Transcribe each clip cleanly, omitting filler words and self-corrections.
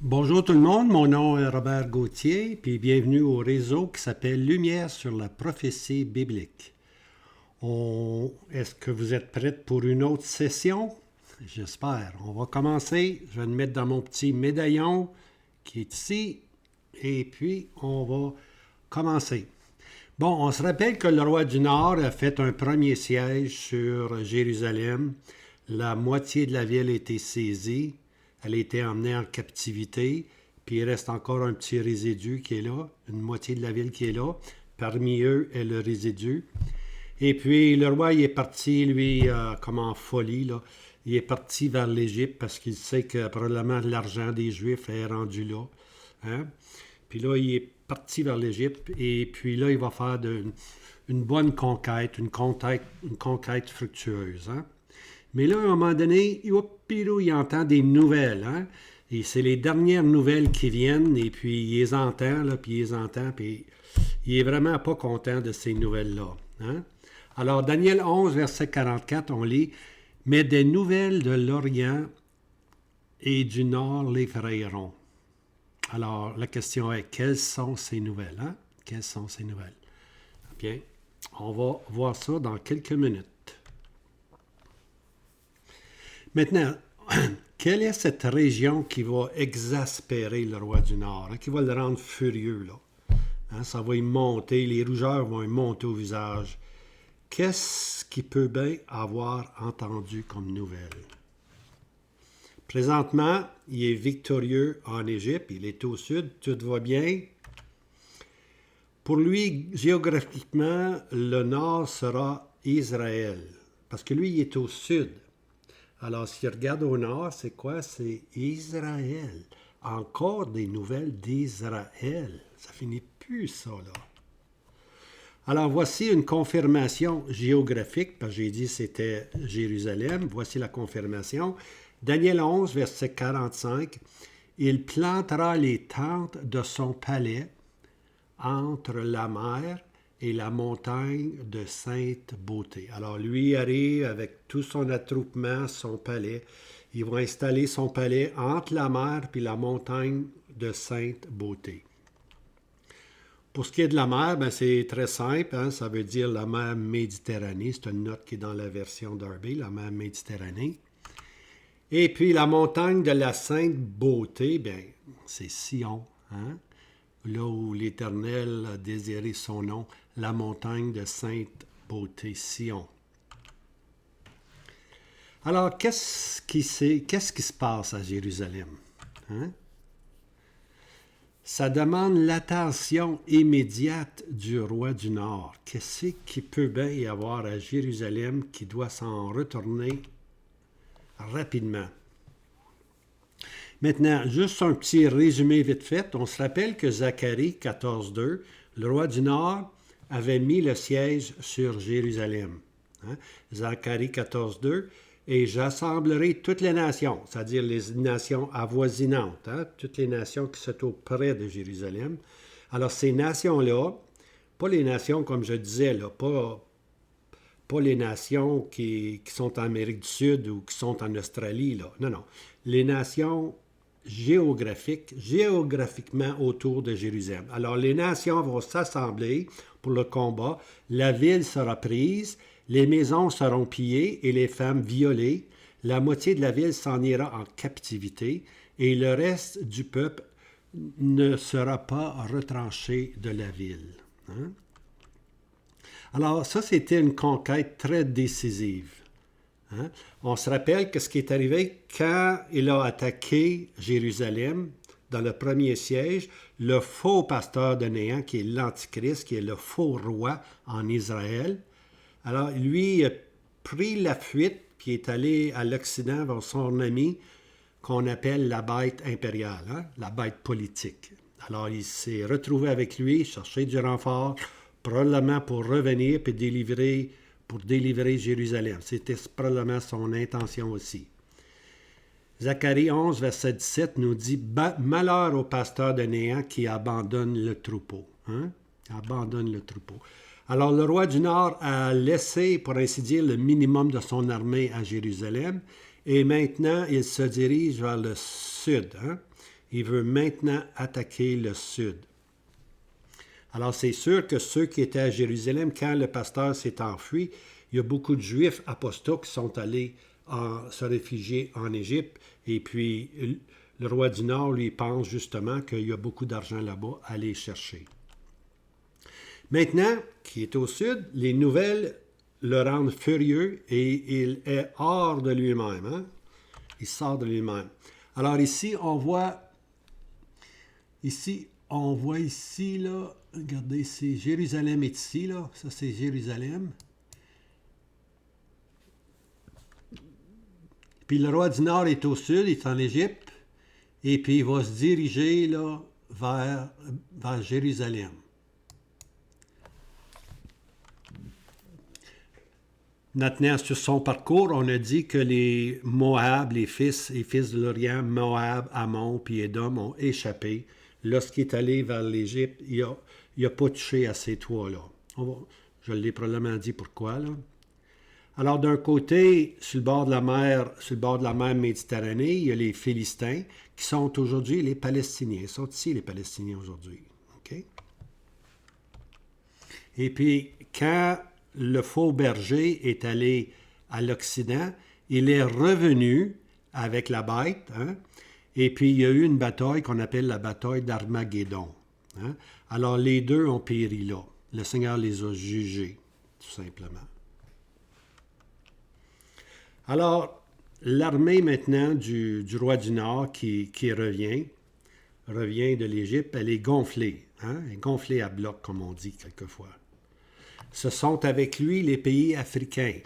Bonjour tout le monde, mon nom est Robert Gauthier, puis bienvenue au réseau qui s'appelle Lumière sur la prophétie biblique. Est-ce que vous êtes prêts pour une autre session? J'espère. On va commencer. Je vais le mettre dans mon petit médaillon qui est ici, et puis on va commencer. Bon, on se rappelle que le roi du Nord a fait un premier siège sur Jérusalem. La moitié de la ville a été saisie. Elle a été emmenée en captivité, puis il reste encore un petit résidu qui est là, une moitié de la ville qui est là. Parmi eux est le résidu. Et puis le roi, il est parti, lui, comme en folie, là. Il est parti vers l'Égypte parce qu'il sait que probablement l'argent des Juifs est rendu là. Hein? Puis là, il est parti vers l'Égypte, et puis là, il va faire une bonne conquête, une conquête fructueuse. Hein? Mais là, à un moment donné, il entend des nouvelles. Hein? Et c'est les dernières nouvelles qui viennent, et puis il les entend, là, puis il les entend, puis il est vraiment pas content de ces nouvelles-là. Hein? Alors, Daniel 11, verset 44, on lit « Mais des nouvelles de l'Orient et du Nord l'effrayeront. » Alors, la question est, quelles sont ces nouvelles? Hein? Quelles sont ces nouvelles? Bien, on va voir ça dans quelques minutes. Maintenant, quelle est cette région qui va exaspérer le roi du Nord, hein, qui va le rendre furieux, là? Hein, ça va y monter, les rougeurs vont y monter au visage. Qu'est-ce qu'il peut bien avoir entendu comme nouvelle? Présentement, il est victorieux en Égypte, il est au sud, tout va bien. Pour lui, géographiquement, le nord sera Israël, parce que lui, il est au sud. Alors, s'il regarde au nord, c'est quoi? C'est Israël. Encore des nouvelles d'Israël. Ça finit plus, ça, là. Alors, voici une confirmation géographique, parce que j'ai dit que c'était Jérusalem. Voici la confirmation. Daniel 11, verset 45. « Il plantera les tentes de son palais entre la mer et la montagne de sainte beauté. » Alors, lui arrive avec tout son attroupement, son palais. Il va installer son palais entre la mer et la montagne de sainte beauté. Pour ce qui est de la mer, ben c'est très simple. Hein? Ça veut dire la mer Méditerranée. C'est une note qui est dans la version Darby, la mer Méditerranée. Et puis, la montagne de la sainte beauté, bien, c'est Sion. Hein? Là où l'Éternel a désiré son nom, la montagne de sainte beauté, Sion. Alors, qu'est-ce qui se passe à Jérusalem? Hein? Ça demande l'attention immédiate du roi du Nord. Qu'est-ce qui peut bien y avoir à Jérusalem qui doit s'en retourner rapidement? Maintenant, juste un petit résumé vite fait. On se rappelle que Zacharie 14.2, le roi du Nord, avait mis le siège sur Jérusalem. Hein? Zacharie 14.2, « Et j'assemblerai toutes les nations », c'est-à-dire les nations avoisinantes, hein? Toutes les nations qui sont auprès de Jérusalem. Alors, ces nations-là, pas les nations, comme je disais, là, pas les nations qui sont en Amérique du Sud ou qui sont en Australie, là. Non. Les nations géographiquement autour de Jérusalem. Alors, les nations vont s'assembler pour le combat. La ville sera prise, les maisons seront pillées et les femmes violées. La moitié de la ville s'en ira en captivité et le reste du peuple ne sera pas retranché de la ville. Hein? Alors, ça, c'était une conquête très décisive. Hein? On se rappelle que ce qui est arrivé quand il a attaqué Jérusalem, dans le premier siège, le faux pasteur de Néant, qui est l'Antichrist, qui est le faux roi en Israël, alors lui a pris la fuite, puis est allé à l'Occident vers son ami, qu'on appelle la bête impériale, hein? La bête politique. Alors, il s'est retrouvé avec lui, chercher du renfort, probablement pour revenir et délivrer Jérusalem. C'était probablement son intention aussi. Zacharie 11, verset 17 nous dit « Malheur au pasteur de Néant qui abandonne le troupeau. Hein? » Abandonne le troupeau. Alors, le roi du Nord a laissé, pour ainsi dire, le minimum de son armée à Jérusalem et maintenant, il se dirige vers le sud. Hein? Il veut maintenant attaquer le sud. Alors, c'est sûr que ceux qui étaient à Jérusalem, quand le pasteur s'est enfui, il y a beaucoup de Juifs apostats qui sont allés se réfugier en Égypte. Et puis, le roi du Nord, lui, pense justement qu'il y a beaucoup d'argent là-bas à aller chercher. Maintenant, qui est au sud, les nouvelles le rendent furieux et il est hors de lui-même. Hein? Il sort de lui-même. Alors ici, on voit ici, là, regardez, c'est Jérusalem est ici, là. Ça, c'est Jérusalem. Puis le roi du Nord est au sud, il est en Égypte. Et puis il va se diriger là, vers Jérusalem. Maintenant, sur son parcours, on a dit que les Moab, les fils de l'Orient, Moab, Ammon puis Édom ont échappé. Lorsqu'il est allé vers l'Égypte, il n'a pas touché à ces trois-là. Je l'ai probablement dit pourquoi, là. Alors, d'un côté, sur le bord de la mer Méditerranée, il y a les Philistins, qui sont aujourd'hui les Palestiniens. Ils sont ici, les Palestiniens, aujourd'hui. Okay? Et puis, quand le faux berger est allé à l'Occident, il est revenu avec la bête, hein? Et puis il y a eu une bataille qu'on appelle la bataille d'Armageddon. Hein? Alors les deux ont péri là. Le Seigneur les a jugés, tout simplement. Alors, l'armée maintenant du roi du Nord qui revient de l'Égypte, elle est gonflée. Hein? Elle est gonflée à bloc, comme on dit quelquefois. Ce sont avec lui les pays africains,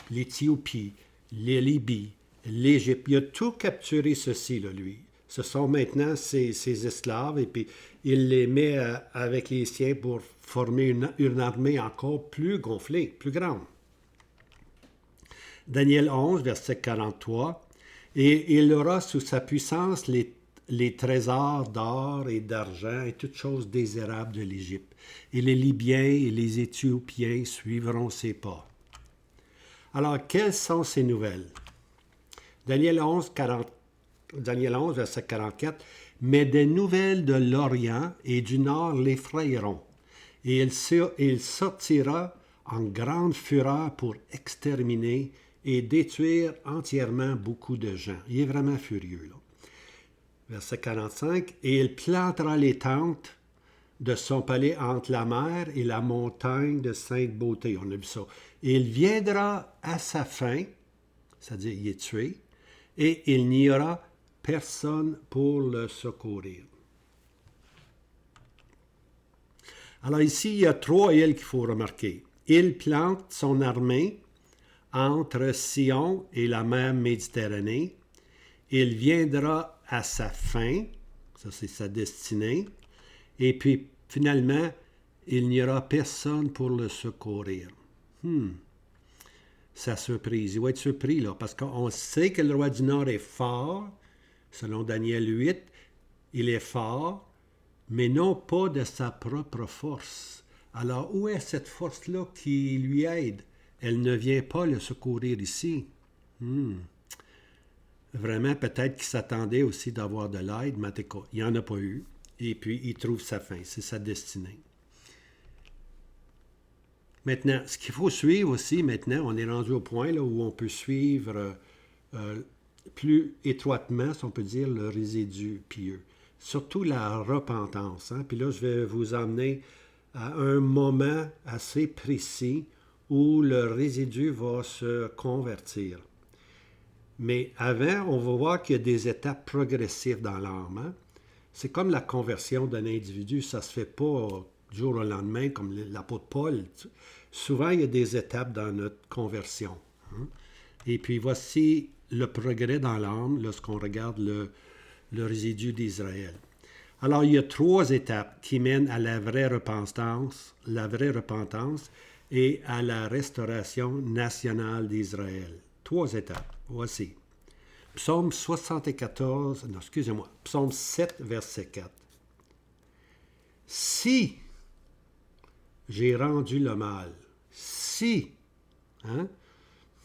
l'Éthiopie, la Libye, l'Égypte. Il a tout capturé ceci, là, lui. Ce sont maintenant ses esclaves et puis il les met avec les siens pour former une armée encore plus gonflée, plus grande. Daniel 11, verset 43. Et il aura sous sa puissance les trésors d'or et d'argent et toutes choses désirables de l'Égypte. Et les Libyens et les Éthiopiens suivront ses pas. Alors, quelles sont ces nouvelles? Daniel 11, verset 44. Mais des nouvelles de l'Orient et du Nord l'effrayeront. Et il sortira en grande fureur pour exterminer et détruire entièrement beaucoup de gens. Il est vraiment furieux, là. Verset 45. Et il plantera les tentes de son palais entre la mer et la montagne de sainte beauté. On a vu ça. Et il viendra à sa fin, c'est-à-dire il est tué, et il n'y aura personne pour le secourir. Alors ici, il y a trois îles qu'il faut remarquer. Il plante son armée entre Sion et la mer Méditerranée. Il viendra à sa fin, ça c'est sa destinée, et puis finalement, il n'y aura personne pour le secourir. Sa surprise, il va être surpris là, parce qu'on sait que le roi du Nord est fort, selon Daniel 8, il est fort, mais non pas de sa propre force. Alors, où est cette force-là qui lui aide? Elle ne vient pas le secourir ici. Vraiment, peut-être qu'il s'attendait aussi d'avoir de l'aide, mais en tout cas, il n'y en a pas eu. Et puis, il trouve sa fin, c'est sa destinée. Maintenant, ce qu'il faut suivre aussi, maintenant, on est rendu au point là, où on peut suivre plus étroitement, si on peut dire, le résidu pieux. Surtout la repentance. Hein? Puis là, je vais vous emmener à un moment assez précis où le résidu va se convertir. Mais avant, on va voir qu'il y a des étapes progressives dans l'âme. Hein? C'est comme la conversion d'un individu, ça ne se fait pas du jour au lendemain comme l'apôtre Paul. Souvent, il y a des étapes dans notre conversion. Hein? Et puis voici le progrès dans l'âme lorsqu'on regarde le résidu d'Israël. Alors, il y a trois étapes qui mènent à la vraie repentance et à la restauration nationale d'Israël. Trois étapes. Voici. Psaume 7, verset 4. Si j'ai rendu le mal, si, hein?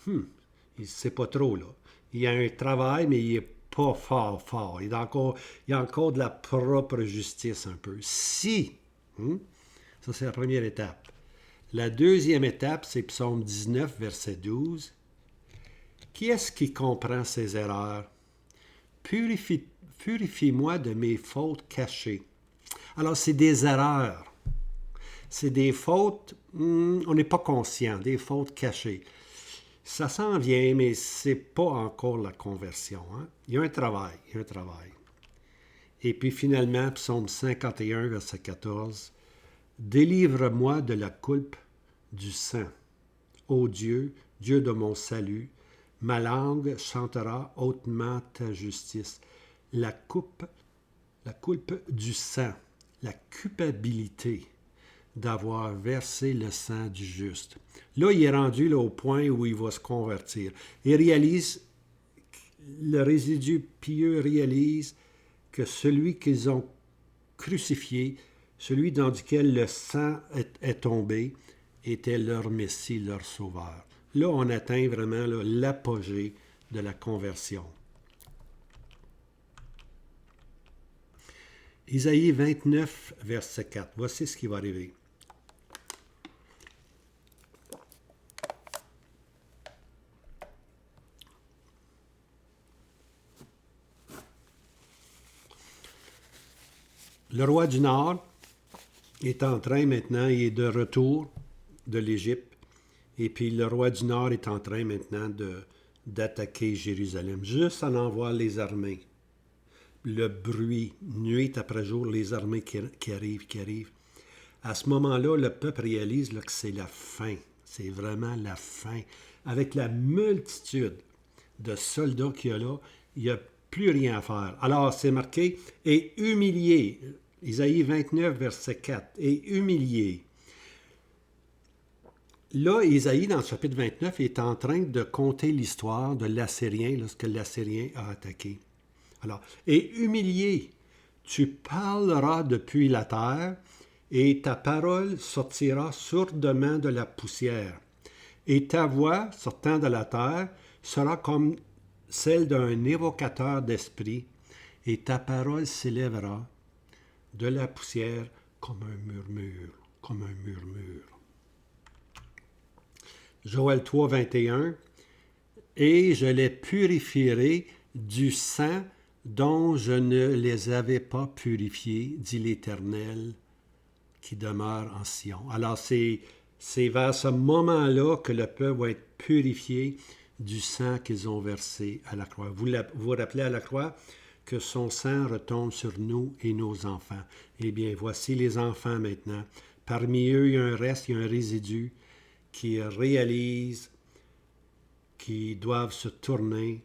Il ne sait pas trop, là. Il y a un travail, mais il n'est pas fort, fort. Il y a encore de la propre justice un peu. Si, ça c'est la première étape. La deuxième étape, c'est Psaume 19, verset 12. Qui est-ce qui comprend ses erreurs? Purifie-moi de mes fautes cachées. Alors, c'est des erreurs. C'est des fautes, on n'est pas conscient, des fautes cachées. Ça s'en vient, mais c'est pas encore la conversion. Hein? Il y a un travail, Et puis finalement, Psaume 51, verset 14. Délivre-moi de la coulpe du sang. Ô Dieu, Dieu de mon salut, ma langue chantera hautement ta justice. La coulpe du sang, la culpabilité d'avoir versé le sang du juste. Là, il est rendu là, au point où il va se convertir. Il réalise, le résidu pieux réalise que celui qu'ils ont crucifié, celui dans lequel le sang est tombé, était leur Messie, leur Sauveur. Là, on atteint vraiment là, l'apogée de la conversion. Isaïe 29, verset 4. Voici ce qui va arriver. Le roi du Nord est en train maintenant, il est de retour de l'Égypte, et puis le roi du Nord est en train maintenant d'attaquer Jérusalem, juste en envoie les armées. Le bruit, nuit après jour, les armées qui arrivent. À ce moment-là, le peuple réalise là, que c'est la fin. C'est vraiment la fin. Avec la multitude de soldats qu'il y a là, il n'y a plus rien à faire. Alors, c'est marqué « et humilié ». Isaïe 29, verset 4. « Et humilié ». Là, Isaïe, dans le chapitre 29, est en train de conter l'histoire de l'Assyrien lorsque l'Assyrien a attaqué. Alors, et humilié, tu parleras depuis la terre, et ta parole sortira sourdement de la poussière. Et ta voix, sortant de la terre, sera comme celle d'un évocateur d'esprit, et ta parole s'élèvera de la poussière comme un murmure, comme un murmure. Joël 3, 21. Et je les purifierai du sang dont je ne les avais pas purifiés, dit l'Éternel qui demeure en Sion. Alors, c'est vers ce moment-là que le peuple va être purifié du sang qu'ils ont versé à la croix. Vous vous rappelez à la croix que son sang retombe sur nous et nos enfants. Eh bien, voici les enfants maintenant. Parmi eux, il y a un reste, il y a un résidu qui réalise qu'ils doivent se tourner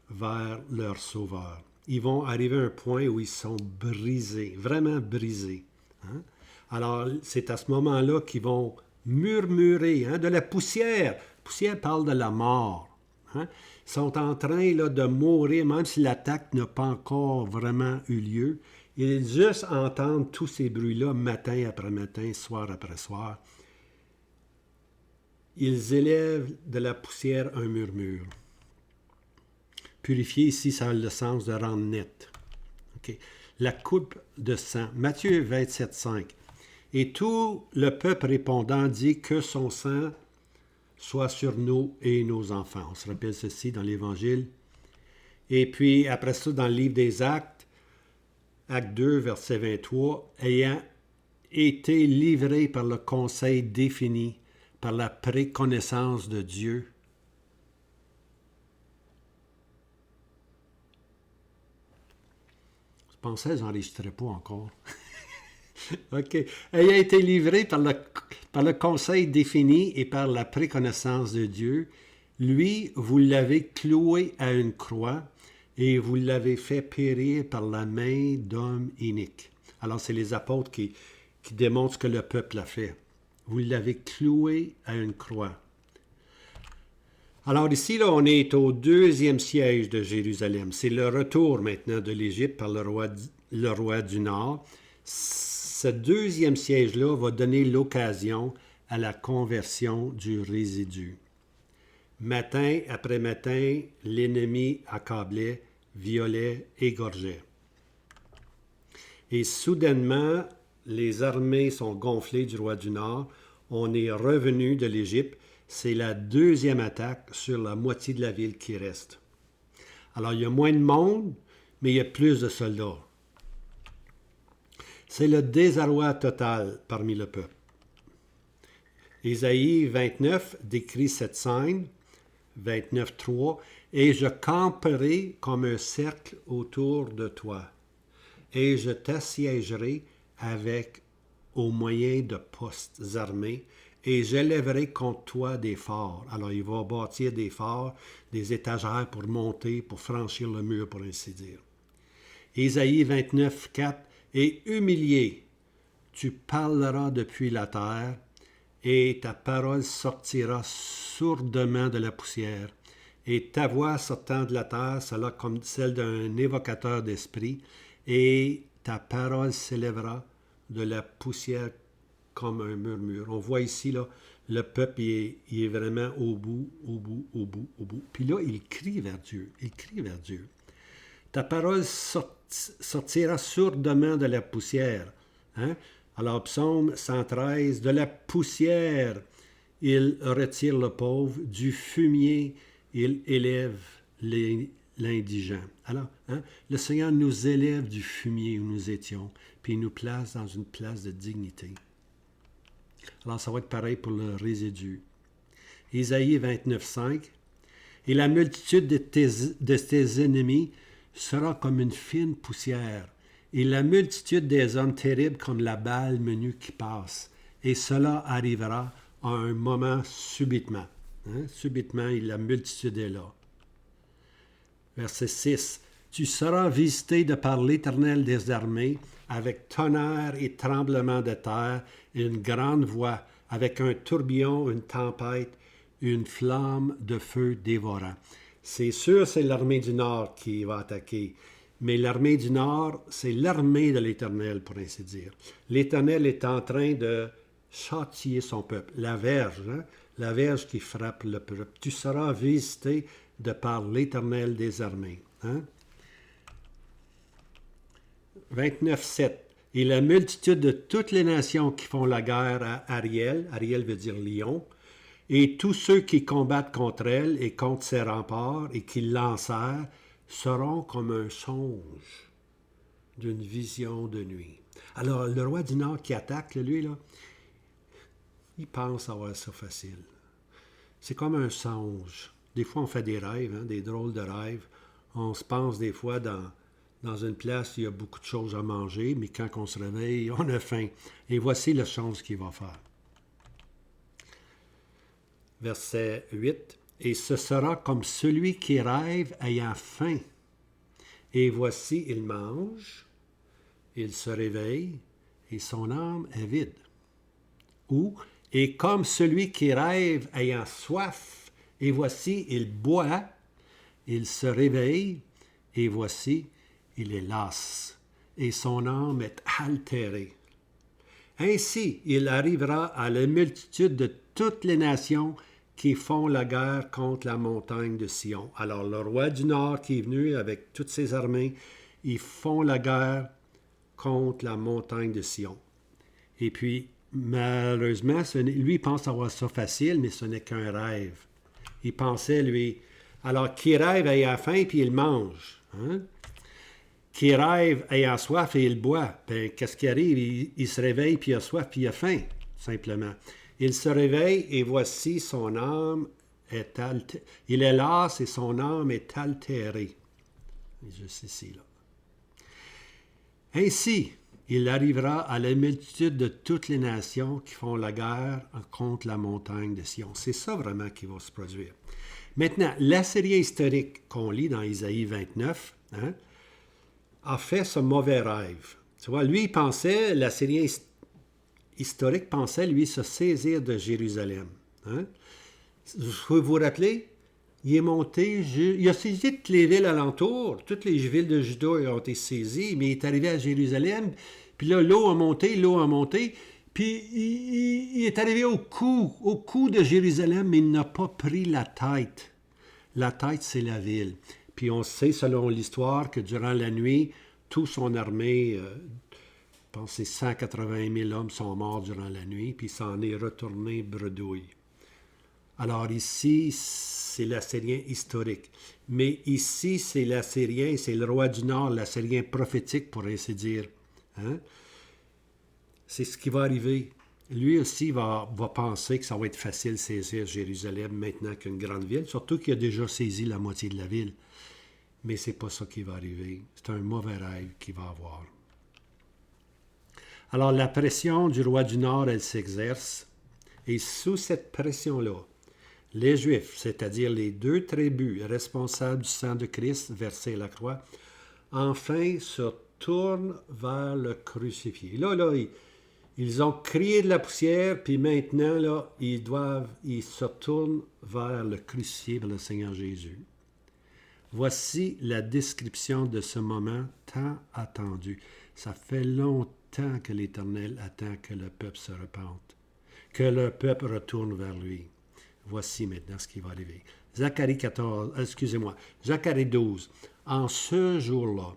vers leur Sauveur. Ils vont arriver à un point où ils sont brisés, vraiment brisés. Hein? Alors, c'est à ce moment-là qu'ils vont murmurer de la poussière. La poussière parle de la mort. Hein? Ils sont en train là, de mourir, même si l'attaque n'a pas encore vraiment eu lieu. Ils juste entendent tous ces bruits-là matin après matin, soir après soir. Ils élèvent de la poussière un murmure. Purifier ici, ça a le sens de rendre net. Okay. La coupe de sang. Matthieu 27, 5. Et tout le peuple répondant dit que son sang soit sur nous et nos enfants. On se rappelle ceci dans l'Évangile. Et puis, après ça, dans le livre des Actes, Acte 2, verset 23, ayant été livré par le conseil défini, par la préconnaissance de Dieu. Je pensais que je n'enregistrais pas encore. OK. Ayant été livré par le conseil défini et par la préconnaissance de Dieu, lui, vous l'avez cloué à une croix et vous l'avez fait périr par la main d'hommes iniques. Alors, c'est les apôtres qui démontrent ce que le peuple a fait. Vous l'avez cloué à une croix. Alors ici, là, on est au deuxième siège de Jérusalem. C'est le retour maintenant de l'Égypte par le roi du Nord. Ce deuxième siège-là va donner l'occasion à la conversion du résidu. Matin après matin, l'ennemi accablait violaient, égorgeaient. Et soudainement, les armées sont gonflées du roi du Nord. On est revenu de l'Égypte. C'est la deuxième attaque sur la moitié de la ville qui reste. Alors, il y a moins de monde, mais il y a plus de soldats. C'est le désarroi total parmi le peuple. Ésaïe 29 décrit cette scène, 29.3, « Et je camperai comme un cercle autour de toi, et je t'assiégerai avec au moyen de postes armés, et j'élèverai contre toi des forts. » Alors, il va bâtir des forts, des étagères pour monter, pour franchir le mur, pour ainsi dire. Ésaïe 29.4, « Et humilié, tu parleras depuis la terre, et ta parole sortira sourdement de la poussière, et ta voix sortant de la terre sera comme celle d'un évocateur d'esprit, et ta parole s'élèvera de la poussière comme un murmure. » On voit ici, là, le peuple il est vraiment au bout. Puis là, il crie vers Dieu. Ta parole sortira sourdement de la poussière. Hein? Alors, psaume 113, « De la poussière, il retire le pauvre, du fumier, il élève l'indigent. » Alors, le Seigneur nous élève du fumier où nous étions, puis il nous place dans une place de dignité. Alors, ça va être pareil pour le résidu. Ésaïe 29.5, « Et la multitude de tes ennemis sera comme une fine poussière, et la multitude des hommes terribles comme la balle menue qui passe. Et cela arrivera à un moment subitement. » Subitement, la multitude est là. Verset 6. « Tu seras visité de par l'Éternel des armées, avec tonnerre et tremblement de terre, et une grande voix, avec un tourbillon, une tempête, une flamme de feu dévorant. » C'est sûr, c'est l'armée du Nord qui va attaquer. Mais l'armée du Nord, c'est l'armée de l'Éternel, pour ainsi dire. L'Éternel est en train de châtier son peuple. La verge, la verge qui frappe le peuple. Tu seras visité de par l'Éternel des armées. 29.7. « Et la multitude de toutes les nations qui font la guerre à Ariel veut dire lion, et tous ceux qui combattent contre elle et contre ses remparts et qui l'enserrent, seront comme un songe d'une vision de nuit. » Alors, le roi du Nord qui attaque, lui, là, il pense avoir ça facile. C'est comme un songe. Des fois, on fait des rêves, des drôles de rêves. On se pense des fois dans une place où il y a beaucoup de choses à manger, mais quand on se réveille, on a faim. Et voici la chose qu'il va faire. Verset 8. « Et ce sera comme celui qui rêve ayant faim. Et voici, il mange, il se réveille, et son âme est vide. » Ou « Et comme celui qui rêve ayant soif, et voici, il boit, il se réveille, et voici, il est las, et son âme est altérée. Ainsi, il arrivera à la multitude de toutes les nations qui font la guerre contre la montagne de Sion. » Alors, le roi du Nord qui est venu avec toutes ses armées, ils font la guerre contre la montagne de Sion. Et puis, malheureusement, lui pense avoir ça facile, mais ce n'est qu'un rêve. Il pensait, lui, alors, qui rêve ayant faim, puis il mange. Qui rêve ayant soif et il boit. Ben, qu'est-ce qui arrive? Il se réveille, puis il a soif, puis il a faim, simplement. Il se réveille et voici son âme est altérée. Il est las et son âme est altérée. Juste ici, là. Ainsi, il arrivera à la multitude de toutes les nations qui font la guerre contre la montagne de Sion. C'est ça vraiment qui va se produire. Maintenant, l'Assyrien historique qu'on lit dans Isaïe 29 a fait ce mauvais rêve. Tu vois, lui, il pensait, l'Assyrien historique pensait, lui, se saisir de Jérusalem. Vous vous rappelez? Il est monté, il a saisi toutes les villes alentours, toutes les villes de Juda ont été saisies, mais il est arrivé à Jérusalem, puis là, l'eau a monté, puis il est arrivé au cou de Jérusalem, mais il n'a pas pris la tête. La tête, c'est la ville. Puis on sait, selon l'histoire, que durant la nuit, toute son armée, je pense que c'est 180 000 hommes sont morts durant la nuit, puis s'en est retourné bredouille. Alors ici, c'est l'Assyrien historique. Mais ici, c'est l'Assyrien, c'est le roi du Nord, l'Assyrien prophétique, pour ainsi dire. Hein? C'est ce qui va arriver. Lui aussi va penser que ça va être facile de saisir Jérusalem maintenant qu'une grande ville, surtout qu'il a déjà saisi la moitié de la ville. Mais c'est pas ça qui va arriver. C'est un mauvais rêve qu'il va avoir. Alors la pression du roi du Nord, elle s'exerce. Et sous cette pression-là, les Juifs, c'est-à-dire les deux tribus responsables du sang de Christ versé à la croix, enfin se tournent vers le crucifié. Là, ils ont crié de la poussière, puis maintenant, là, ils se tournent vers le crucifié, vers le Seigneur Jésus. Voici la description de ce moment tant attendu. Ça fait longtemps que l'Éternel attend que le peuple se repente, que le peuple retourne vers lui. Voici maintenant ce qui va arriver. Zacharie 12. En ce jour-là,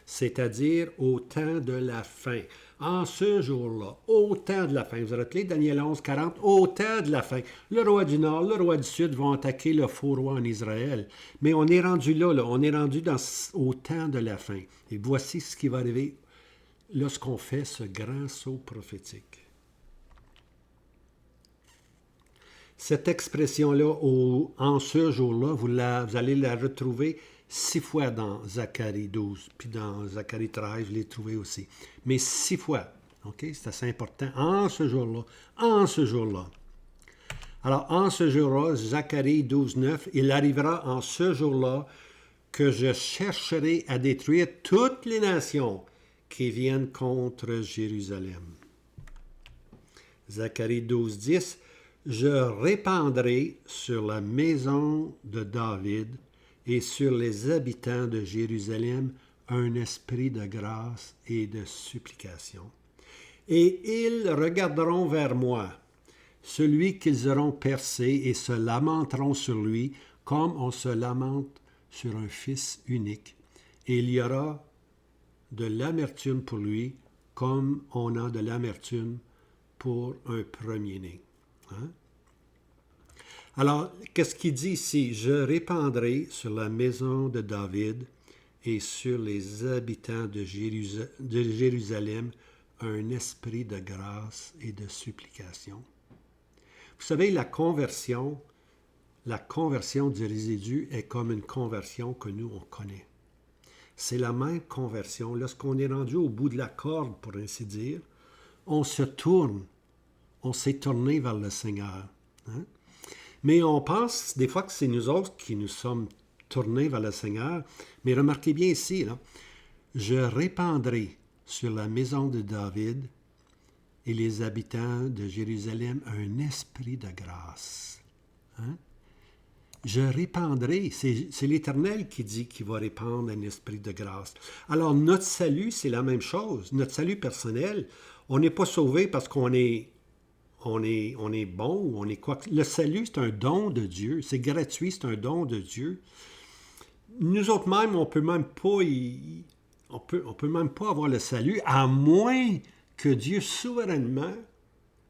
c'est-à-dire au temps de la fin. En ce jour-là, au temps de la fin. Vous vous rappelez, Daniel 11, 40, au temps de la fin. Le roi du Nord, le roi du Sud vont attaquer le faux roi en Israël. Mais on est rendu là, on est rendu au temps de la fin. Et voici ce qui va arriver lorsqu'on fait ce grand saut prophétique. Cette expression-là, en ce jour-là, vous allez la retrouver 6 fois dans Zacharie 12, puis dans Zacharie 13, je l'ai trouvé aussi. Mais 6 fois, OK? C'est assez important. En ce jour-là, en ce jour-là. Alors, en ce jour-là, Zacharie 12, 9, il arrivera en ce jour-là que je chercherai à détruire toutes les nations qui viennent contre Jérusalem. Zacharie 12, 10, je répandrai sur la maison de David et sur les habitants de Jérusalem un esprit de grâce et de supplication. Et ils regarderont vers moi, celui qu'ils auront percé, et se lamenteront sur lui, comme on se lamente sur un fils unique. Et il y aura de l'amertume pour lui, comme on a de l'amertume pour un premier-né. Hein? Alors, qu'est-ce qu'il dit ici? Je répandrai sur la maison de David et sur les habitants de Jérusalem un esprit de grâce et de supplication. Vous savez, la conversion du résidu est comme une conversion que nous, on connaît. C'est la même conversion. Lorsqu'on est rendu au bout de la corde, pour ainsi dire, on se tourne, on s'est tourné vers le Seigneur. Hein? Mais on pense des fois que c'est nous autres qui nous sommes tournés vers le Seigneur. Mais remarquez bien ici, là, je répandrai sur la maison de David et les habitants de Jérusalem un esprit de grâce. Hein? Je répandrai, c'est l'Éternel qui dit qu'il va répandre un esprit de grâce. Alors notre salut, c'est la même chose. Notre salut personnel, on n'est pas sauvé parce qu'on est bon ou on est quoi. Le salut, c'est un don de Dieu. C'est gratuit, c'est un don de Dieu. Nous autres même, on peut même pas avoir le salut, à moins que Dieu souverainement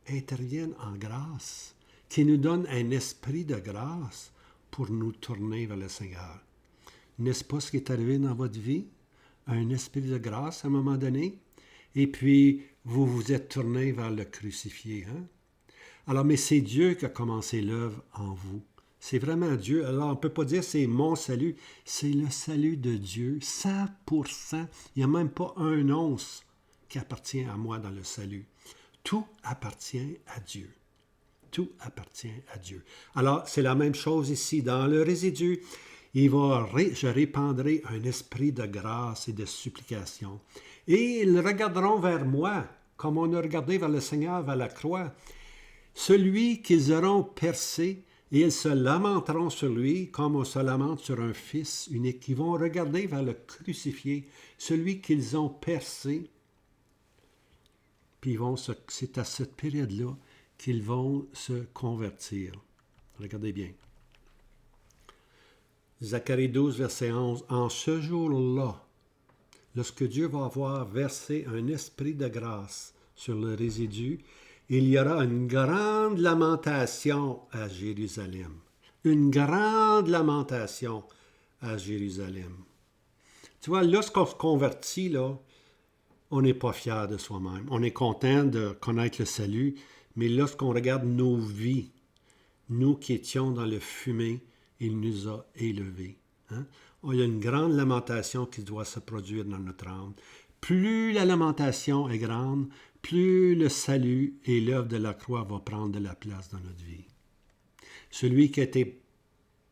intervienne en grâce, qu'il nous donne un esprit de grâce pour nous tourner vers le Seigneur. N'est-ce pas ce qui est arrivé dans votre vie? Un esprit de grâce à un moment donné? Et puis, vous vous êtes tourné vers le crucifié. Hein? Alors, mais c'est Dieu qui a commencé l'œuvre en vous. C'est vraiment Dieu. Alors, on ne peut pas dire c'est mon salut. C'est le salut de Dieu, 100%. Il n'y a même pas un once qui appartient à moi dans le salut. Tout appartient à Dieu. Tout appartient à Dieu. Alors, c'est la même chose ici. Dans le résidu, je répandrai un esprit de grâce et de supplication. Et ils regarderont vers moi, comme on a regardé vers le Seigneur, vers la croix. Celui qu'ils auront percé, et ils se lamenteront sur lui, comme on se lamente sur un fils unique. Ils vont regarder vers le crucifié, celui qu'ils ont percé. Puis c'est à cette période-là qu'ils vont se convertir. Regardez bien. Zacharie 12, verset 11. En ce jour-là, lorsque Dieu va avoir versé un esprit de grâce sur le résidu, il y aura une grande lamentation à Jérusalem. Une grande lamentation à Jérusalem. Tu vois, lorsqu'on se convertit, là, on n'est pas fier de soi-même. On est content de connaître le salut, mais lorsqu'on regarde nos vies, nous qui étions dans le fumier, il nous a élevés. Hein? Il y a une grande lamentation qui doit se produire dans notre âme. Plus la lamentation est grande, plus le salut et l'œuvre de la croix vont prendre de la place dans notre vie. Celui qui a été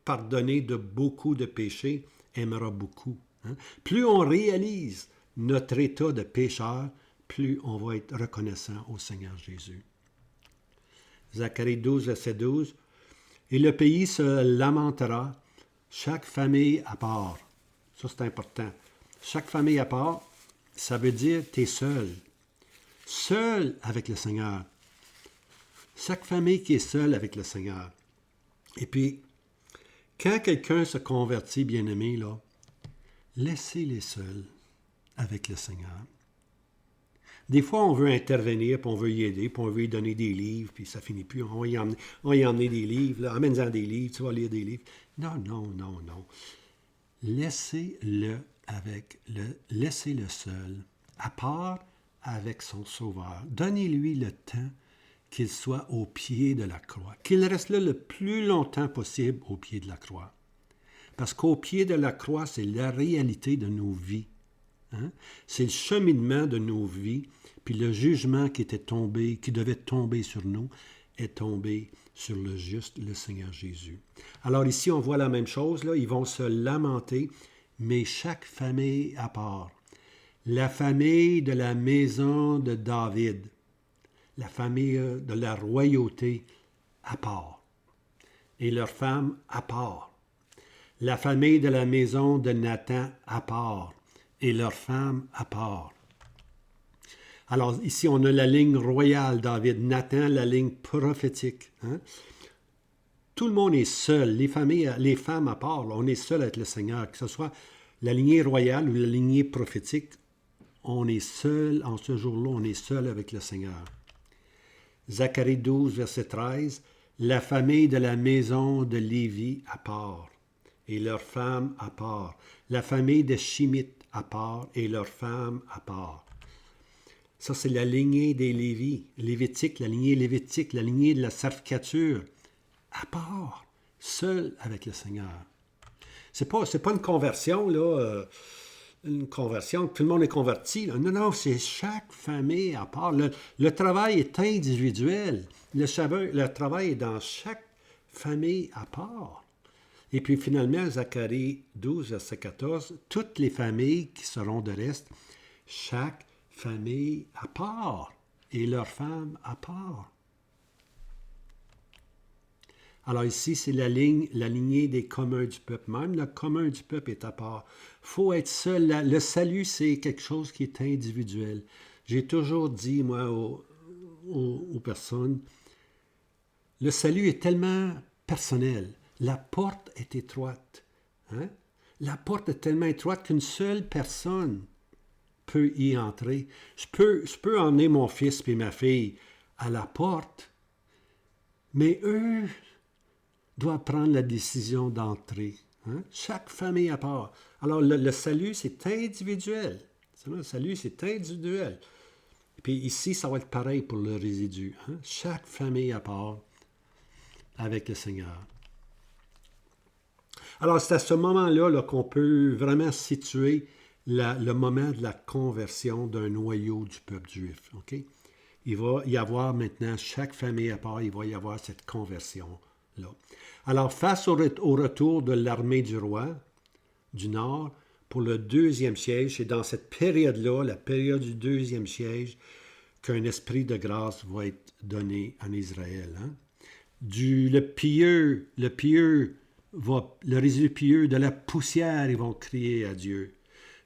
pardonné de beaucoup de péchés aimera beaucoup. Hein? Plus on réalise notre état de pécheur, plus on va être reconnaissant au Seigneur Jésus. Zacharie 12, verset 12. Et le pays se lamentera, chaque famille à part. Ça, c'est important. Chaque famille à part, ça veut dire tu es seul. Seul avec le Seigneur. Chaque famille qui est seule avec le Seigneur. Et puis, quand quelqu'un se convertit, bien-aimé, là, laissez-les seuls avec le Seigneur. Des fois, on veut intervenir, puis on veut y aider, puis on veut lui donner des livres, puis ça finit plus. On va y emmener des livres, là. Amène-en des livres, tu vas lire des livres. Non, non, non, non. Laissez-le seul, à part avec son Sauveur. Donnez-lui le temps qu'il soit au pied de la croix, qu'il reste là le plus longtemps possible au pied de la croix. Parce qu'au pied de la croix, c'est la réalité de nos vies. Hein? C'est le cheminement de nos vies, puis le jugement qui devait tomber sur nous, est tombé sur le juste, le Seigneur Jésus. Alors ici, on voit la même chose, là, ils vont se lamenter, mais chaque famille à part. La famille de la maison de David, la famille de la royauté à part, et leurs femmes à part. La famille de la maison de Nathan à part, et leurs femmes à part. Alors ici, on a la ligne royale, David, Nathan, la ligne prophétique. Hein? Tout le monde est seul, les femmes à part, là, on est seul avec le Seigneur, que ce soit la lignée royale ou la lignée prophétique, on est seul, en ce jour-là, on est seul avec le Seigneur. Zacharie 12, verset 13, la famille de la maison de Lévi à part, et leurs femmes à part. La famille de Shimite à part, et leurs femmes à part. Ça, c'est la lignée des Lévites, la lignée lévitique, la lignée de la sacrificature, à part, seul avec le Seigneur. C'est pas une conversion, là, une conversion, tout le monde est converti. Là. Non, non, c'est chaque famille à part. Le travail est individuel. Le travail est dans chaque famille à part. Et puis finalement, Zacharie 12, verset 14, toutes les familles qui seront de reste, chaque famille à part et leurs femmes à part. Alors ici, c'est la lignée des communs du peuple. Même le commun du peuple est à part. Il faut être seul. Le salut, c'est quelque chose qui est individuel. J'ai toujours dit, moi, aux personnes, le salut est tellement personnel. La porte est étroite. Hein? La porte est tellement étroite qu'une seule personne peut y entrer. Je peux emmener mon fils et ma fille à la porte, mais eux doivent prendre la décision d'entrer. Hein? Chaque famille à part. Alors, le salut, c'est individuel. Le salut, c'est individuel. Et puis ici, ça va être pareil pour le résidu. Hein? Chaque famille à part avec le Seigneur. Alors, c'est à ce moment-là là, qu'on peut vraiment situer le moment de la conversion d'un noyau du peuple juif. Okay? Il va y avoir maintenant, chaque famille à part, il va y avoir cette conversion-là. Alors, face au retour de l'armée du roi du Nord, pour le deuxième siège, c'est dans cette période-là, la période du deuxième siège, qu'un esprit de grâce va être donné en Israël. Hein? Le résidu pieux, de la poussière, ils vont crier à Dieu.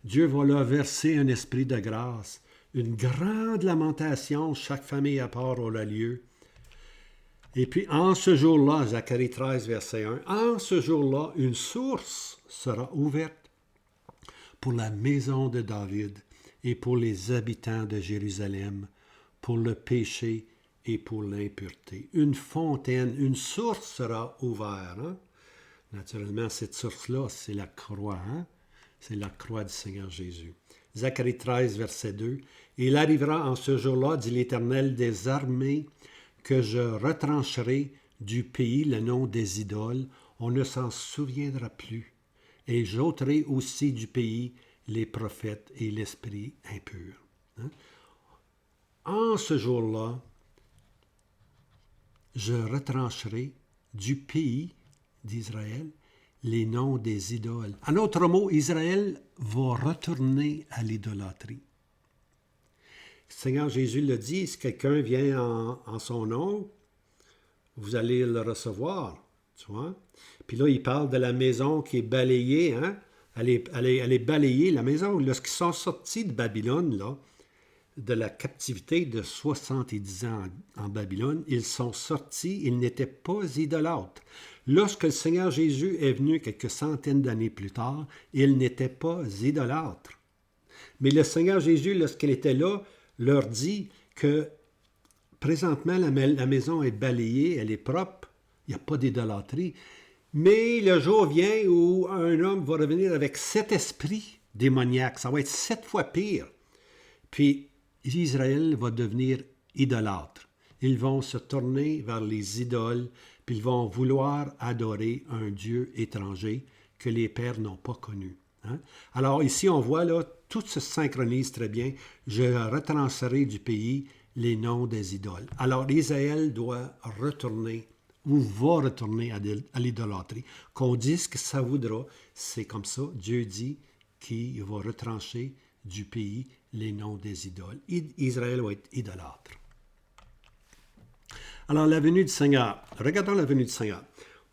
Dieu va leur verser un esprit de grâce. Une grande lamentation, chaque famille à part aura lieu. Et puis, en ce jour-là, Zacharie 13, verset 1, en ce jour-là, une source sera ouverte pour la maison de David et pour les habitants de Jérusalem, pour le péché et pour l'impureté. Une fontaine, une source sera ouverte. Hein? Naturellement, cette source-là, c'est la croix. Hein? C'est la croix du Seigneur Jésus. Zacharie 13, verset 2. « Il arrivera en ce jour-là, dit l'Éternel des armées, que je retrancherai du pays le nom des idoles, on ne s'en souviendra plus. Et j'ôterai aussi du pays les prophètes et l'esprit impur. Hein? En ce jour-là, je retrancherai du pays d'Israël les noms des idoles. En d'autres mots, Israël va retourner à l'idolâtrie. Le Seigneur Jésus le dit, si quelqu'un vient en son nom, vous allez le recevoir. Tu vois? Puis là, il parle de la maison qui est balayée. Hein? Elle est balayée, la maison. Lorsqu'ils sont sortis de Babylone, là, de la captivité de 70 ans en Babylone, ils sont sortis, ils n'étaient pas idolâtres. Lorsque le Seigneur Jésus est venu quelques centaines d'années plus tard, ils n'étaient pas idolâtres. Mais le Seigneur Jésus, lorsqu'il était là, leur dit que présentement, la maison est balayée, elle est propre, il n'y a pas d'idolâtrie. Mais le jour vient où un homme va revenir avec 7 esprits démoniaques. Ça va être 7 fois pire. Puis, Israël va devenir idolâtre. Ils vont se tourner vers les idoles, puis ils vont vouloir adorer un Dieu étranger que les pères n'ont pas connu. Hein? Alors ici, on voit là, tout se synchronise très bien. Je retrancherai du pays les noms des idoles. Alors Israël doit retourner ou va retourner à l'idolâtrie. Qu'on dise ce que ça voudra, c'est comme ça. Dieu dit qu'il va retrancher du pays les noms des idoles. Israël va être idolâtre. Alors, la venue du Seigneur. Regardons la venue du Seigneur.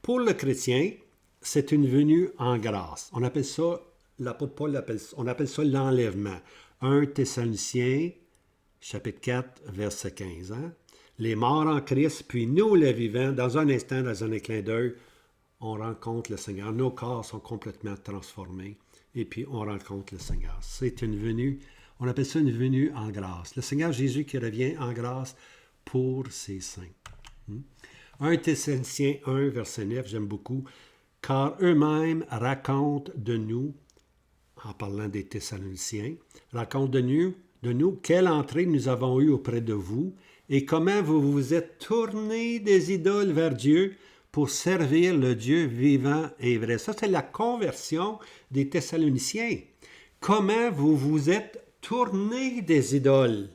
Pour le chrétien, c'est une venue en grâce. On appelle ça, l'apôtre Paul on appelle ça l'enlèvement. 1 Thessaloniciens, chapitre 4, verset 15. Hein? Les morts en Christ, puis nous les vivants, dans un instant, dans un éclat d'œil, on rencontre le Seigneur. Nos corps sont complètement transformés. Et puis, on rencontre le Seigneur. C'est une venue, on appelle ça une venue en grâce. Le Seigneur Jésus qui revient en grâce pour ses saints. 1 Thessaloniciens 1, verset 9, j'aime beaucoup. « Car eux-mêmes racontent de nous, en parlant des Thessaloniciens, racontent de nous quelle entrée nous avons eue auprès de vous et comment vous vous êtes tournés des idoles vers Dieu pour servir le Dieu vivant et vrai. » Ça, c'est la conversion des Thessaloniciens. Comment vous vous êtes tournés des idoles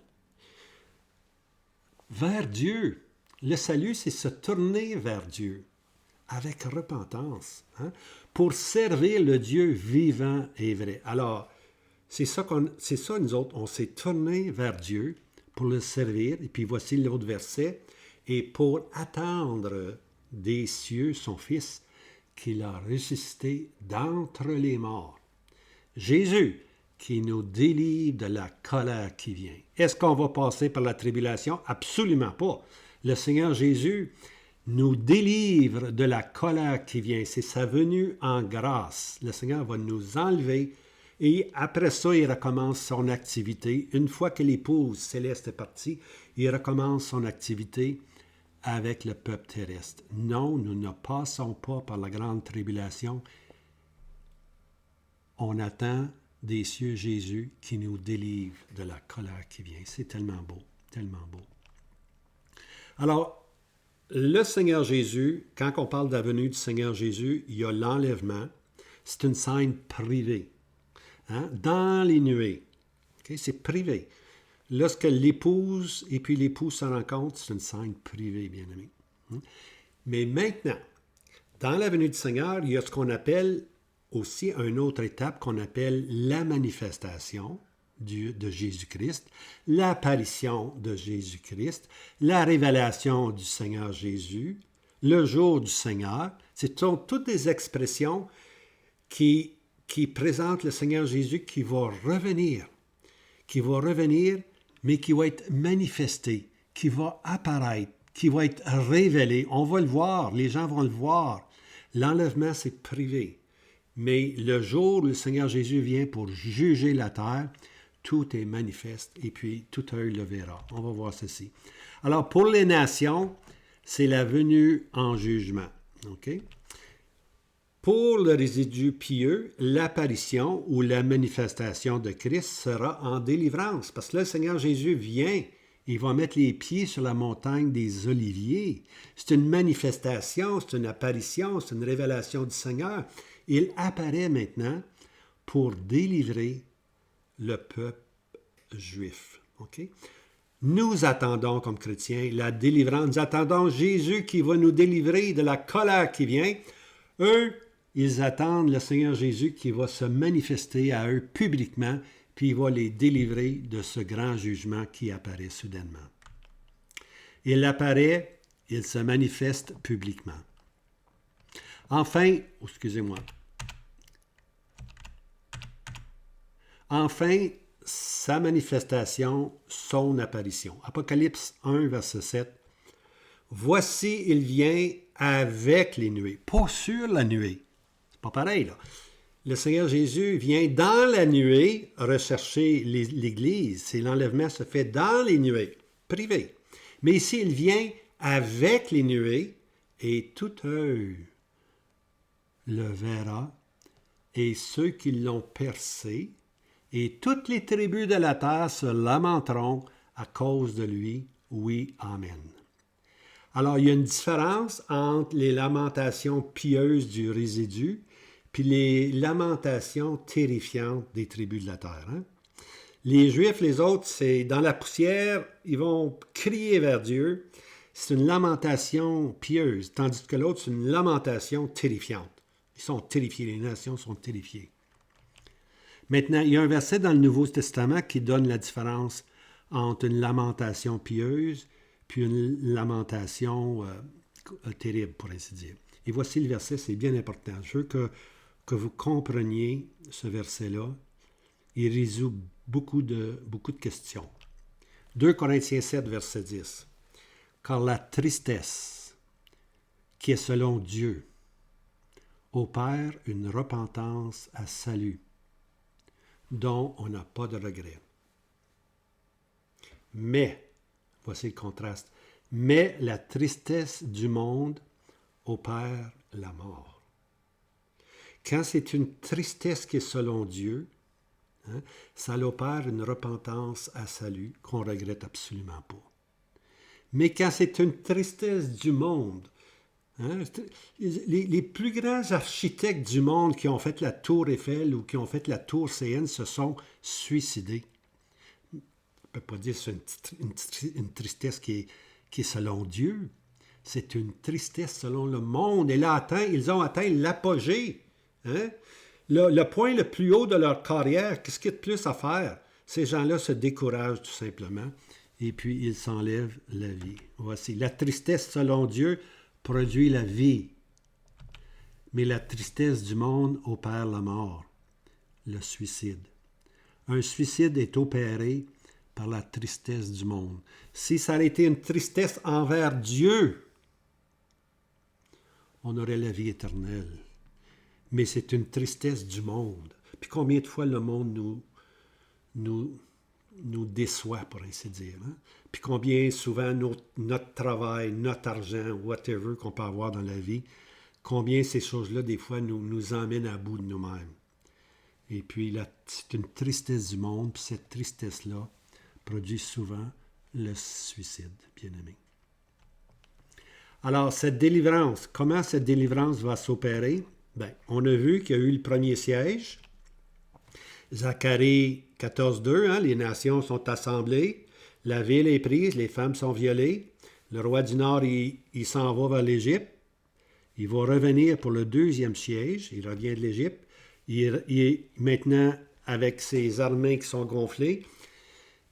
vers Dieu. Le salut, c'est se tourner vers Dieu avec repentance, hein, pour servir le Dieu vivant et vrai. Alors, c'est ça, nous autres, on s'est tourné vers Dieu pour le servir. Et puis voici l'autre verset. Et pour attendre des cieux son Fils, qu'il a ressuscité d'entre les morts. Jésus, qui nous délivre de la colère qui vient. Est-ce qu'on va passer par la tribulation? Absolument pas. Le Seigneur Jésus nous délivre de la colère qui vient. C'est sa venue en grâce. Le Seigneur va nous enlever et après ça, il recommence son activité. Une fois que l'épouse céleste est partie, il recommence son activité avec le peuple terrestre. Non, nous ne passons pas par la grande tribulation. On attend des cieux Jésus qui nous délivre de la colère qui vient. C'est tellement beau, tellement beau. Alors, le Seigneur Jésus, quand on parle de la venue du Seigneur Jésus, il y a l'enlèvement. C'est une scène privée. Hein? Dans les nuées. Okay? C'est privé. Lorsque l'épouse et puis l'époux se rencontrent, c'est une scène privée, bien aimé. Mais maintenant, dans la venue du Seigneur, il y a ce qu'on appelle aussi une autre étape qu'on appelle la manifestation de Jésus-Christ, l'apparition de Jésus-Christ, la révélation du Seigneur Jésus, le jour du Seigneur. Ce sont toutes des expressions qui présentent le Seigneur Jésus qui va revenir, mais qui va être manifesté, qui va apparaître, qui va être révélé. On va le voir, les gens vont le voir. L'enlèvement, c'est privé. Mais le jour où le Seigneur Jésus vient pour juger la terre, tout est manifeste et puis tout œil le verra. On va voir ceci. Alors, pour les nations, c'est la venue en jugement. OK? Pour le résidu pieux, l'apparition ou la manifestation de Christ sera en délivrance. Parce que là, le Seigneur Jésus vient, il va mettre les pieds sur la montagne des Oliviers. C'est une manifestation, c'est une apparition, c'est une révélation du Seigneur. Il apparaît maintenant pour délivrer le peuple juif. OK? Nous attendons comme chrétiens la délivrance. Nous attendons Jésus qui va nous délivrer de la colère qui vient. Eux, ils attendent le Seigneur Jésus qui va se manifester à eux publiquement, puis il va les délivrer de ce grand jugement qui apparaît soudainement. Il apparaît, il se manifeste publiquement. Enfin, sa manifestation, son apparition. Apocalypse 1, verset 7. Voici, il vient avec les nuées, pas sur la nuée. C'est pas pareil, là. Le Seigneur Jésus vient dans la nuée rechercher l'Église. C'est l'enlèvement se fait dans les nuées, privé. Mais ici, il vient avec les nuées et tout œil le verra et ceux qui l'ont percé et toutes les tribus de la terre se lamenteront à cause de lui. Oui, amen. Alors, il y a une différence entre les lamentations pieuses du résidu puis les lamentations terrifiantes des tribus de la terre. Hein? Les Juifs, les autres, c'est dans la poussière, ils vont crier vers Dieu. C'est une lamentation pieuse, tandis que l'autre, c'est une lamentation terrifiante. Ils sont terrifiés, les nations sont terrifiées. Maintenant, il y a un verset dans le Nouveau Testament qui donne la différence entre une lamentation pieuse puis une lamentation terrible, pour ainsi dire. Et voici le verset, c'est bien important. Je veux que vous compreniez ce verset-là. Il résout beaucoup de questions. 2 Corinthiens 7, verset 10. Car la tristesse qui est selon Dieu opère une repentance à salut, dont on n'a pas de regret. Mais, voici le contraste, mais la tristesse du monde opère la mort. Quand c'est une tristesse qui est selon Dieu, hein, ça opère une repentance à salut qu'on ne regrette absolument pas. Mais quand c'est une tristesse du monde, hein, les plus grands architectes du monde qui ont fait la tour Eiffel ou qui ont fait la tour CN se sont suicidés. On ne peut pas dire que c'est une tristesse qui est selon Dieu. C'est une tristesse selon le monde. Et là, ils ont atteint l'apogée. Hein? Le point le plus haut de leur carrière, qu'est-ce qu'il y a de plus à faire? Ces gens-là se découragent tout simplement et puis ils s'enlèvent la vie. Voici, la tristesse selon Dieu produit la vie, mais la tristesse du monde opère la mort, le suicide. Un suicide est opéré par la tristesse du monde. Si ça avait été une tristesse envers Dieu, on aurait la vie éternelle. Mais c'est une tristesse du monde. Puis combien de fois le monde nous déçoit, pour ainsi dire. Hein? Puis combien souvent notre travail, notre argent, whatever qu'on peut avoir dans la vie, combien ces choses-là, des fois, nous emmènent à bout de nous-mêmes. Et puis, c'est une tristesse du monde, puis cette tristesse-là produit souvent le suicide, bien-aimé. Alors, cette délivrance, comment cette délivrance va s'opérer? Bien, on a vu qu'il y a eu le premier siège. Zacharie 14.2, hein, les nations sont assemblées, la ville est prise, les femmes sont violées. Le roi du Nord, il s'en va vers l'Égypte. Il va revenir pour le deuxième siège. Il revient de l'Égypte. Il est maintenant avec ses armées qui sont gonflées.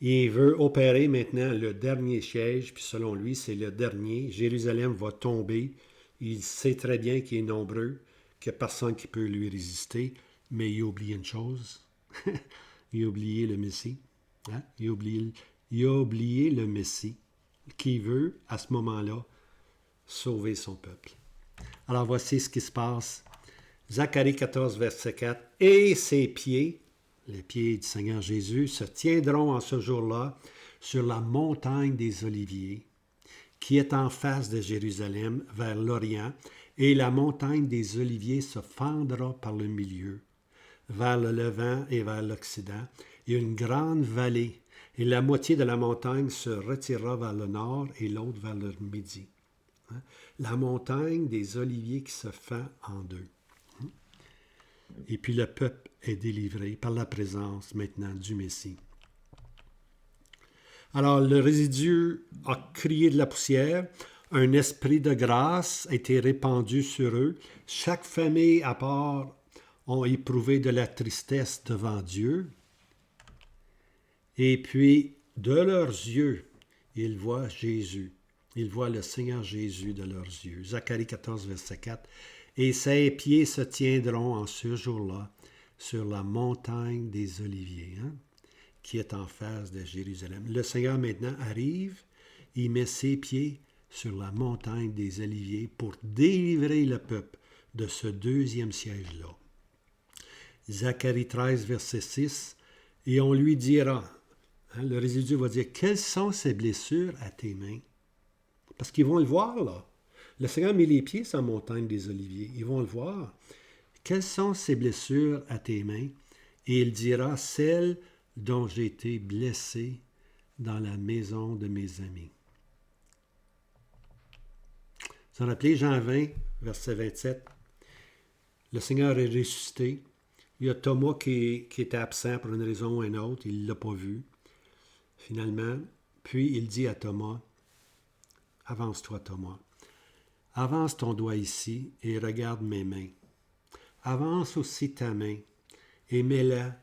Il veut opérer maintenant le dernier siège, puis selon lui, c'est le dernier. Jérusalem va tomber. Il sait très bien qu'il est nombreux, qu'il n'y a personne qui peut lui résister, mais il a oublié une chose. Il a oublié le Messie. Hein? Il a oublié le Messie, qui veut, à ce moment-là, sauver son peuple. Alors voici ce qui se passe. Zacharie 14, verset 4. « Et ses pieds, les pieds du Seigneur Jésus, se tiendront en ce jour-là sur la montagne des Oliviers, qui est en face de Jérusalem, vers l'Orient, et la montagne des Oliviers se fendra par le milieu, vers le Levant et vers l'Occident, et une grande vallée, et la moitié de la montagne se retirera vers le nord et l'autre vers le midi. » La montagne des Oliviers qui se fend en deux. Et puis le peuple est délivré par la présence maintenant du Messie. Alors le résidu a crié de la poussière, un esprit de grâce a été répandu sur eux. Chaque famille à part ont éprouvé de la tristesse devant Dieu. Et puis, de leurs yeux, ils voient Jésus. Ils voient le Seigneur Jésus de leurs yeux. Zacharie 14, verset 4. « Et ses pieds se tiendront en ce jour-là sur la montagne des Oliviers, qui est en face de Jérusalem. » Le Seigneur maintenant arrive, il met ses pieds sur la montagne des Oliviers pour délivrer le peuple de ce deuxième siège-là. Zacharie 13, verset 6. « Et on lui dira, le résidu va dire, « Quelles sont ces blessures à tes mains? » Parce qu'ils vont le voir, là. Le Seigneur met les pieds sur la montagne des Oliviers. Ils vont le voir. « Quelles sont ces blessures à tes mains? » Et il dira, « Celles dont j'ai été blessé dans la maison de mes amis. » Vous vous rappelez, Jean 20, verset 27. Le Seigneur est ressuscité. Il y a Thomas qui était absent pour une raison ou une autre. Il ne l'a pas vu, finalement. Puis il dit à Thomas, « Avance-toi, Thomas. Avance ton doigt ici et regarde mes mains. Avance aussi ta main et mets-la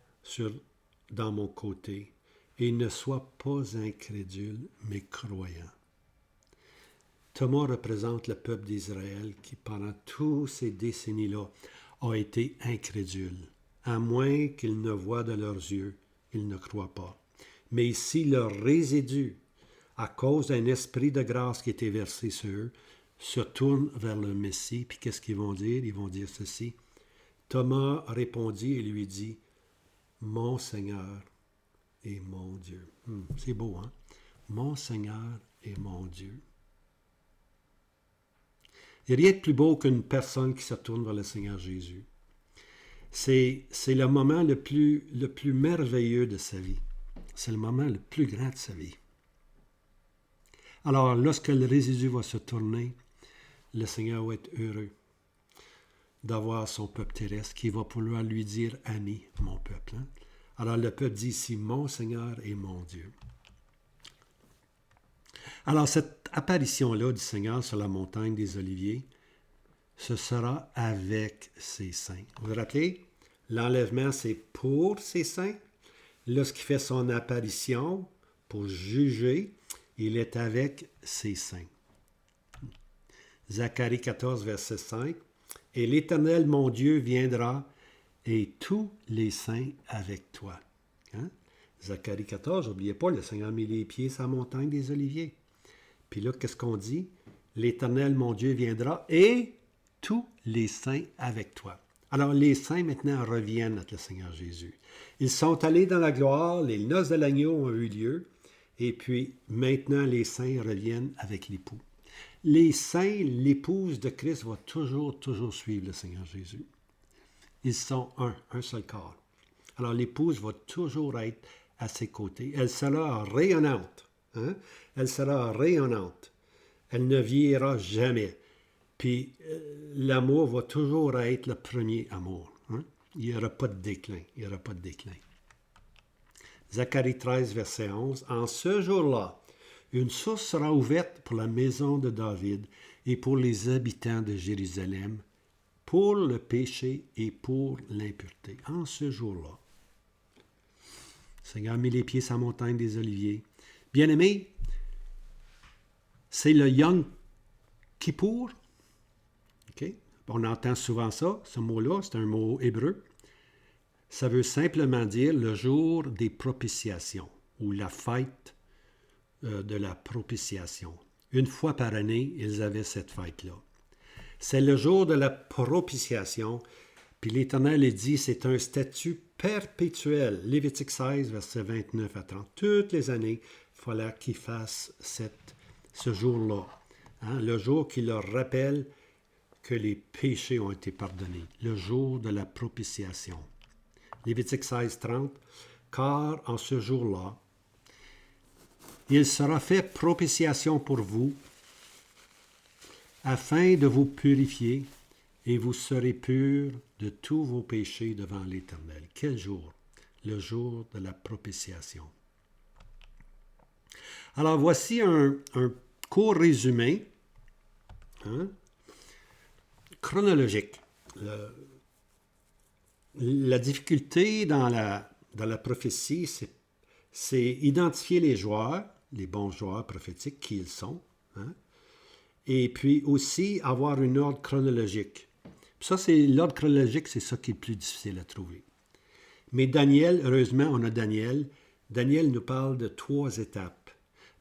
dans mon côté. Et ne sois pas incrédule, mais croyant. » Thomas représente le peuple d'Israël qui, pendant toutes ces décennies-là, a été incrédule. À moins qu'ils ne voient de leurs yeux, ils ne croient pas. Mais ici, leur résidu, à cause d'un esprit de grâce qui était versé sur eux, se tourne vers le Messie. Puis qu'est-ce qu'ils vont dire? Ils vont dire ceci. Thomas répondit et lui dit, « Mon Seigneur et mon Dieu. » C'est beau, hein? « Mon Seigneur et mon Dieu. » Il n'y a rien de plus beau qu'une personne qui se tourne vers le Seigneur Jésus. C'est le moment le plus merveilleux de sa vie. C'est le moment le plus grand de sa vie. Alors, lorsque le résidu va se tourner, le Seigneur va être heureux d'avoir son peuple terrestre qui va pouvoir lui dire « Ami, mon peuple. » Alors, le peuple dit ici « Mon Seigneur et mon Dieu. » Alors, cette apparition-là du Seigneur sur la montagne des Oliviers, ce sera avec ses saints. Vous vous rappelez? L'enlèvement, c'est pour ses saints. Lorsqu'il fait son apparition pour juger, il est avec ses saints. Zacharie 14, verset 5. « Et l'Éternel, mon Dieu, viendra, et tous les saints avec toi. » Zacharie 14, n'oubliez pas, le Seigneur a mis les pieds sur la montagne des Oliviers. Puis là, qu'est-ce qu'on dit? « L'Éternel, mon Dieu, viendra, et tous les saints avec toi. » Alors, les saints, maintenant, reviennent à le Seigneur Jésus. Ils sont allés dans la gloire, les noces de l'agneau ont eu lieu, et puis, maintenant, les saints reviennent avec l'époux. Les saints, l'épouse de Christ va toujours suivre le Seigneur Jésus. Ils sont un seul corps. Alors, l'épouse va toujours être à ses côtés. Elle sera rayonnante. Elle sera rayonnante. Elle ne vieillira jamais. Puis, l'amour va toujours être le premier amour. Il n'y aura pas de déclin. Il n'y aura pas de déclin. Zacharie 13, verset 11. « En ce jour-là, une source sera ouverte pour la maison de David et pour les habitants de Jérusalem, pour le péché et pour l'impureté. » En ce jour-là. Le Seigneur a mis les pieds sur la montagne des Oliviers. Bien-aimés, c'est le Yom Kippour. Okay? On entend souvent ça, ce mot-là, c'est un mot hébreu. Ça veut simplement dire le jour des propitiations ou la fête de la propitiation. Une fois par année, ils avaient cette fête-là. C'est le jour de la propitiation. Puis l'Éternel a dit, c'est un statut perpétuel. Lévitique 16, versets 29 à 30. Toutes les années, il fallait qu'ils fassent ce jour-là. Hein? Le jour qui leur rappelle que les péchés ont été pardonnés. Le jour de la propitiation. Lévitique 16, 30. Car en ce jour-là, il sera fait propitiation pour vous, afin de vous purifier, et vous serez purs de tous vos péchés devant l'Éternel. Quel jour? Le jour de la propitiation. Alors, voici un court résumé chronologique. La difficulté dans la prophétie, c'est identifier les joueurs, les bons joueurs prophétiques, qui ils sont, hein? Et puis aussi avoir un ordre chronologique. Puis ça, l'ordre chronologique, c'est ça qui est le plus difficile à trouver. Mais Daniel, heureusement, on a Daniel. Daniel nous parle de 3 étapes.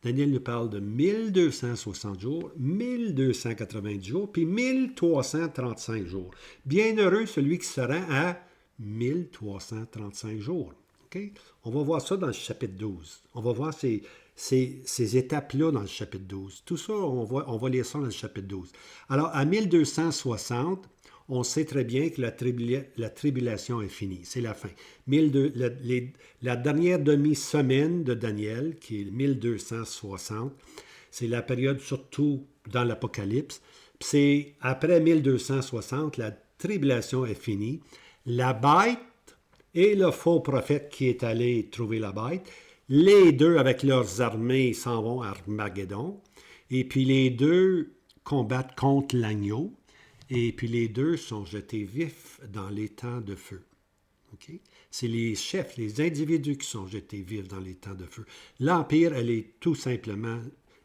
Daniel nous parle de 1260 jours, 1290 jours, puis 1335 jours. Bienheureux celui qui se rend à 1335 jours. Okay? On va voir ça dans le chapitre 12. On va voir ces étapes-là dans le chapitre 12. Tout ça, on va lire ça dans le chapitre 12. Alors, à 1260, on sait très bien que la tribulation est finie. C'est la fin. La dernière demi-semaine de Daniel, qui est 1260, c'est la période surtout dans l'Apocalypse. Puis c'est après 1260, la tribulation est finie. La bête et le faux prophète qui est allé trouver la bête, les deux avec leurs armées s'en vont à Armageddon. Et puis les deux combattent contre l'agneau. Et puis les deux sont jetés vifs dans l'étang de feu. Okay? C'est les chefs, les individus qui sont jetés vifs dans l'étang de feu. L'Empire, elle est tout simplement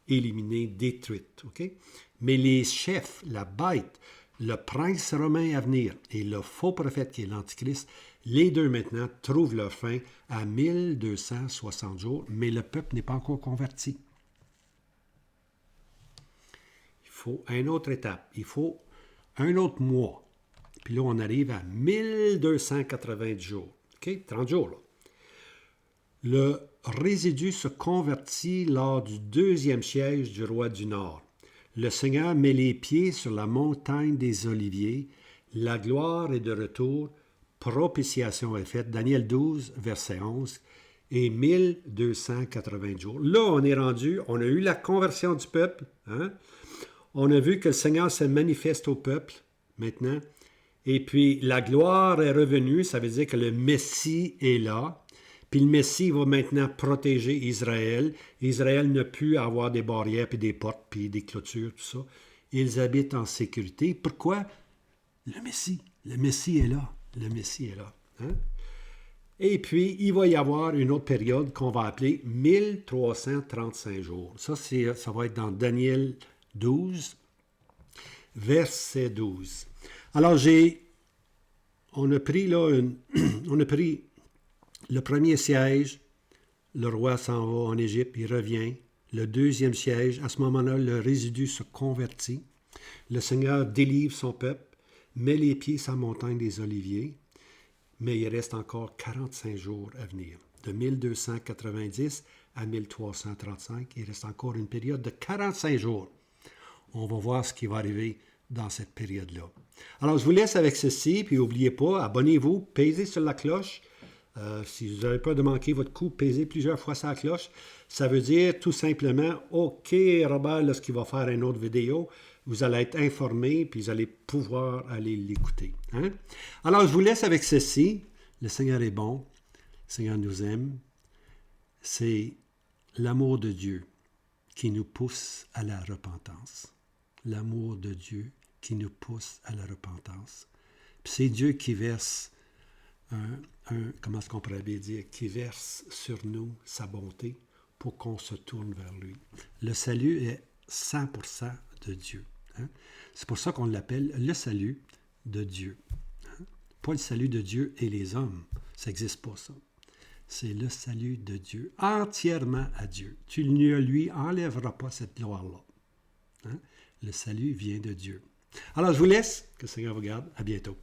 éliminée, détruite. Okay? Mais les chefs, la bête, le prince romain à venir et le faux prophète qui est l'Antichrist, les deux maintenant trouvent leur fin à 1260 jours, mais le peuple n'est pas encore converti. Il faut une autre étape. Il faut un autre mois. Puis là, on arrive à 1290 jours. OK? 30 jours, là. Le résidu se convertit lors du 2e siège du roi du Nord. Le Seigneur met les pieds sur la montagne des Oliviers. La gloire est de retour. Propitiation est faite. Daniel 12, verset 11. Et 1280 jours. Là, on est rendu, on a eu la conversion du peuple. Hein? On a vu que le Seigneur se manifeste au peuple maintenant. Et puis, la gloire est revenue. Ça veut dire que le Messie est là. Puis le Messie va maintenant protéger Israël. Israël n'a plus à avoir des barrières, puis des portes, puis des clôtures, tout ça. Ils habitent en sécurité. Pourquoi? Le Messie. Le Messie est là. Le Messie est là. Hein? Et puis, il va y avoir une autre période qu'on va appeler 1335 jours. Ça va être dans Daniel 12, verset 12. Alors, on a pris le premier siège, le roi s'en va en Égypte, il revient. Le 2e siège, à ce moment-là, le résidu se convertit. Le Seigneur délivre son peuple, met les pieds sur la montagne des Oliviers, mais il reste encore 45 jours à venir. De 1290 à 1335, il reste encore une période de 45 jours. On va voir ce qui va arriver dans cette période-là. Alors, je vous laisse avec ceci, puis n'oubliez pas, abonnez-vous, pesez sur la cloche. Si vous n'avez pas de manquer votre coup, pesez plusieurs fois sur la cloche. Ça veut dire tout simplement, OK, Robert, lorsqu'il va faire une autre vidéo, vous allez être informé, puis vous allez pouvoir aller l'écouter. Hein? Alors, je vous laisse avec ceci. Le Seigneur est bon. Le Seigneur nous aime. C'est l'amour de Dieu qui nous pousse à la repentance. L'amour de Dieu qui nous pousse à la repentance. Puis c'est Dieu qui verse comment est-ce qu'on pourrait bien dire, qui verse sur nous sa bonté pour qu'on se tourne vers lui. Le salut est 100% de Dieu. Hein? C'est pour ça qu'on l'appelle le salut de Dieu. Hein? Pas le salut de Dieu et les hommes. Ça n'existe pas, ça. c'est le salut de Dieu, entièrement à Dieu. Tu ne lui enlèveras pas cette gloire-là. Hein? Le salut vient de Dieu. Alors, je vous laisse. Que le Seigneur vous garde. À bientôt.